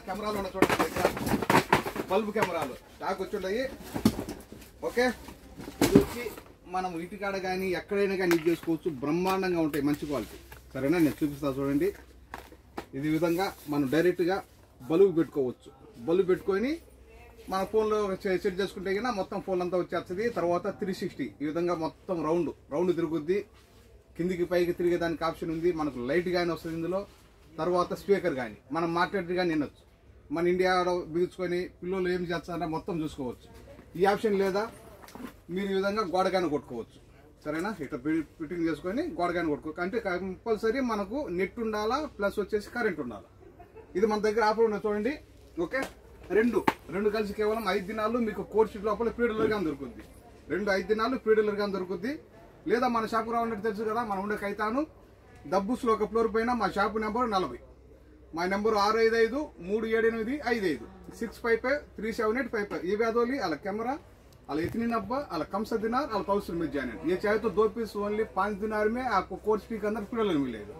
కెమెరాలు ఉన్న చూడండి దగ్గర బల్బ్ కెమెరాలు స్టాక్ వచ్చి ఓకే. ఇది వచ్చి మనం ఇంటికాడ కానీ ఎక్కడైనా కానీ యూజ్ చేసుకోవచ్చు. బ్రహ్మాండంగా ఉంటాయి, మంచి క్వాలిటీ. సరేనా, నేను చూపిస్తాను చూడండి. ఇది విధంగా మనం డైరెక్ట్గా బల్బు పెట్టుకోవచ్చు. బల్బు పెట్టుకొని మన ఫోన్లో సెట్ చేసుకుంటే కన్నా మొత్తం ఫోన్ అంతా వచ్చేస్తుంది. తర్వాత 360 ఈ విధంగా మొత్తం రౌండ్ తిరుగుద్ది. కిందికి పైకి తిరిగేదానికి ఆప్షన్ ఉంది. మనకు లైట్ కానీ వస్తుంది ఇందులో. తర్వాత స్పీకర్ కానీ మనం మాట్లాడి కానీ వినొచ్చు. మన ఇండియాలో బిగించుకొని పిల్లలు ఏం చేస్తారో మొత్తం చూసుకోవచ్చు. ఈ ఆప్షన్ లేదా మీరు ఈ విధంగా గోడగానే కొట్టుకోవచ్చు. సరేనా, ఇట్లా ఫిట్టింగ్ చేసుకొని గోడగానే కొట్టుకోవచ్చు. అంటే కంపల్సరీ మనకు నెట్ ఉండాలా, ప్లస్ వచ్చేసి కరెంట్ ఉండాలా. ఇది మన దగ్గర ఆఫర్ ఉన్నది చూడండి. ఓకే, రెండు కలిసి కేవలం 5 దినాలు మీకు కోర్ట్ షీట్ లోపల పీడలర్ గానే దొరుకుద్ది. 5 దినాలు పీడలర్ గానే దొరుకుద్ది. లేదా మన షాపు రావాలంటే తెలుసు కదా, మనం ఉండే కైతాను దబ్బుస్లో ఒక ఫ్లోర్ పైన మా షాపు నెంబర్ 40. మా నెంబర్ 655-378-55 655-378-55. ये व्याधोली अला कैमरा अला इतनी नब्बा अला कम से दिनार अला 1000 में जाने ये चाहे तो 2 पीस ओनली 5 दिनार में आपको कोर्स फी के अंदर मिलेगा.